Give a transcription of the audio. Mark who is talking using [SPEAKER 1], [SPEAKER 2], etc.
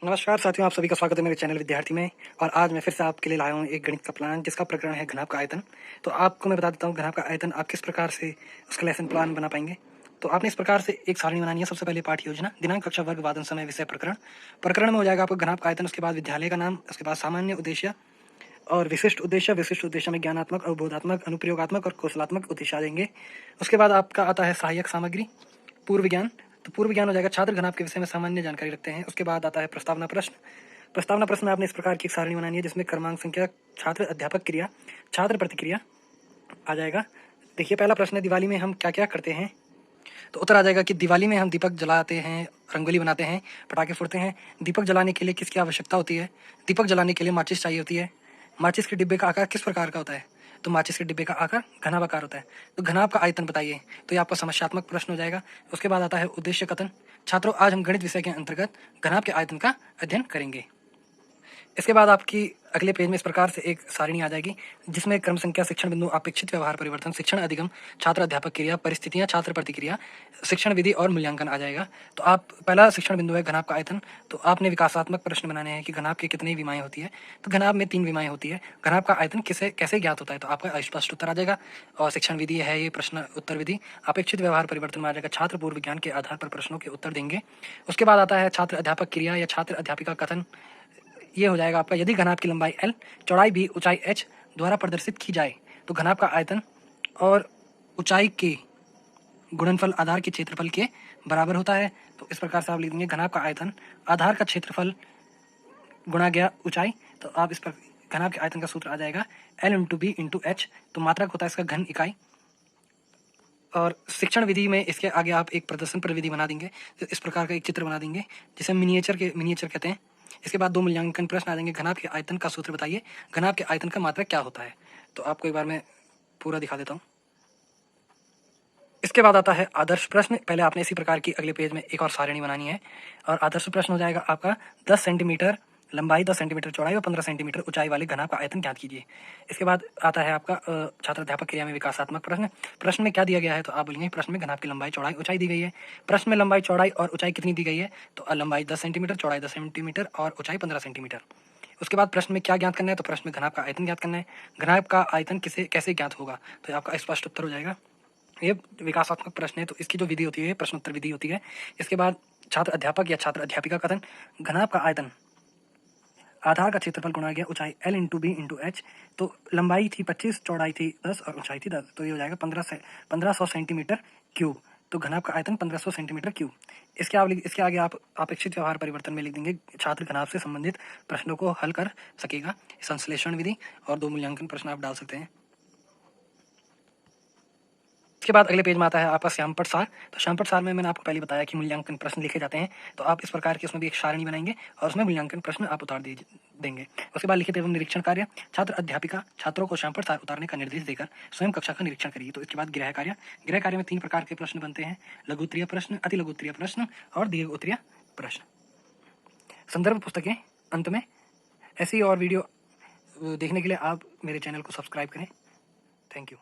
[SPEAKER 1] नमस्कार साथियों, आप सभी का स्वागत है मेरे चैनल विद्यार्थी में। और आज मैं फिर से आपके लिए लाया हूँ एक गणित का प्लान जिसका प्रकरण है घनाभ का आयतन। तो आपको मैं बता देता हूँ घनाभ का आयतन आप किस प्रकार से उसका लेसन प्लान बना पाएंगे। तो आपने इस प्रकार से एक सारणी बनानी है। सबसे पहले पाठ योजना, दिनांक, कक्षा, वर्ग, वादन, समय, विषय, प्रकरण। प्रकरण में हो जाएगा आपका घनाभ का आयतन, उसके बाद विद्यालय का नाम, उसके बाद सामान्य उद्देश्य और विशिष्ट उद्देश्य। विशिष्ट उद्देश्य में ज्ञानात्मक, अवबोधात्मक, अनुप्रयोगात्मक और कौशलात्मक उद्देश्य आ जाएंगे। उसके बाद आपका आता है सहायक सामग्री, पूर्व ज्ञान। तो पूर्व ज्ञान हो जाएगा छात्र घनाभ के विषय में सामान्य जानकारी रखते हैं। उसके बाद आता है प्रस्तावना प्रश्न। प्रस्तावना प्रश्न में आपने इस प्रकार की एक सारणी बनानी है जिसमें क्रमांक, संख्या, छात्र, अध्यापक, क्रिया, छात्र प्रतिक्रिया आ जाएगा। देखिए, पहला प्रश्न है, दिवाली में हम क्या क्या करते हैं। तो उत्तर आ जाएगा कि दिवाली में हम दीपक जलाते हैं, रंगोली बनाते हैं, पटाखे फोड़ते हैं। दीपक जलाने के लिए किसकी आवश्यकता होती है। दीपक जलाने के लिए माचिस चाहिए होती है। माचिस के डिब्बे का आकार किस प्रकार का होता है। तो माचिस के डिब्बे का आकार घनाभ आकार होता है। तो घनाभ का आयतन बताइए। तो ये आपका समस्यात्मक प्रश्न हो जाएगा। उसके बाद आता है उद्देश्य कथन। छात्रों, आज हम गणित विषय के अंतर्गत घनाभ के आयतन का अध्ययन करेंगे। इसके बाद आपकी अगले पेज में इस प्रकार से एक सारणी आ जाएगी जिसमें क्रम, संख्या, शिक्षण बिंदु, अपेक्षित व्यवहार परिवर्तन, शिक्षण अधिगम, छात्र अध्यापक क्रिया, परिस्थितियां, छात्र प्रतिक्रिया, शिक्षण विधि और मूल्यांकन आ जाएगा। तो आप पहला शिक्षण बिंदु है घनाभ का आयतन। तो आपने विकासात्मक प्रश्न बनाने हैं कि घनाभ की कितनी विमाएं होती है। तो घनाभ में 3 विमाएं होती है। घनाभ का आयतन किसे कैसे ज्ञात होता है। तो आपका स्पष्ट उत्तर आ जाएगा। और शिक्षण विधि है ये प्रश्न उत्तर विधि। अपेक्षित व्यवहार परिवर्तन में आ जाएगा छात्र पूर्व विज्ञान के आधार पर प्रश्नों के उत्तर देंगे। उसके बाद आता है छात्र अध्यापक क्रिया या छात्र अध्यापिका कथन। ये हो जाएगा आपका, यदि घनाभ की लंबाई L, चौड़ाई B, ऊंचाई h द्वारा प्रदर्शित की जाए तो घनाभ का आयतन और ऊंचाई के गुणनफल आधार के क्षेत्रफल के बराबर होता है। तो इस प्रकार से आप लिख देंगे घनाभ का आयतन आधार का क्षेत्रफल गुणा गया ऊंचाई। तो आप इस पर घनाभ के आयतन का सूत्र आ जाएगा L into B into H. तो मात्रक होता है इसका घन इकाई। और शिक्षण विधि में इसके आगे आप एक प्रदर्शन पर विधि बना देंगे। तो इस प्रकार का एक चित्र बना देंगे जिसे मिनिएचर कहते हैं। इसके बाद 2 मूल्यांकन प्रश्न आ जाएंगे। घनाभ के आयतन का सूत्र बताइए। घनाभ के आयतन का मात्रक क्या होता है। तो आपको एक बार मैं पूरा दिखा देता हूँ। इसके बाद आता है आदर्श प्रश्न। पहले आपने इसी प्रकार की अगले पेज में एक और सारणी बनानी है। और आदर्श प्रश्न हो जाएगा आपका 10 सेंटीमीटर लंबाई, 10 सेंटीमीटर चौड़ाई और 15 सेंटीमीटर ऊंचाई वाले घनाभ का आयतन ज्ञात कीजिए। इसके बाद आता है आपका छात्र अध्यापक क्रिया में विकासात्मक प्रश्न। प्रश्न में क्या दिया गया है। तो आप बोलेंगे प्रश्न में घनाभ की लंबाई, चौड़ाई, ऊंचाई दी गई है। प्रश्न में लंबाई, चौड़ाई और ऊंचाई कितनी दी गई है। तो लंबाई 10 सेंटीमीटर, चौड़ाई 10 सेंटीमीटर और ऊंचाई 15 सेंटीमीटर। उसके बाद प्रश्न में क्या ज्ञात करना है। तो प्रश्न में घनाभ का आयतन ज्ञात करना है। घनाभ का आयतन किसे कैसे ज्ञात होगा। तो आपका स्पष्ट उत्तर हो जाएगा। ये विकासात्मक प्रश्न है तो इसकी जो विधि होती है प्रश्न उत्तर विधि होती है। इसके बाद छात्र अध्यापक या छात्र अध्यापिका कथन। घनाभ का आयतन आधार का क्षेत्रफल गुणा गया ऊंचाई L into B into H. तो लंबाई थी 25, चौड़ाई थी 10 और ऊंचाई थी 10। तो ये हो जाएगा 1500 सेंटीमीटर क्यूब। तो घनाभ का आयतन 1500 सेंटीमीटर क्यूब। इसके आगे आप अपेक्षित व्यवहार परिवर्तन में लिख देंगे छात्र घनाभ से संबंधित प्रश्नों को हल कर सकेगा। संश्लेषण विधि और 2 मूल्यांकन प्रश्न आप डाल सकते हैं। इसके बाद अगले पेज में आता है आपका श्यामपट सार। तो श्यामपट सार में मैंने आपको पहले बताया कि मूल्यांकन प्रश्न लिखे जाते हैं। तो आप इस प्रकार की उसमें भी एक सारणी बनाएंगे और उसमें मूल्यांकन प्रश्न आप उतार देंगे। उसके बाद लिखित एवं निरीक्षण कार्य। छात्र अध्यापिका छात्रों को श्यामपट सार उतारने का निर्देश देकर स्वयं कक्षा का निरीक्षण करिए। तो इसके बाद गृह कार्य। गृह कार्य में 3 प्रकार के प्रश्न बनते हैं, लघु उत्तरीय प्रश्न, अति लघु उत्तरीय प्रश्न और दीर्घ उत्तरीय प्रश्न। संदर्भ पुस्तकें अंत में। ऐसी और वीडियो देखने के लिए आप मेरे चैनल को सब्सक्राइब करें। Thank you.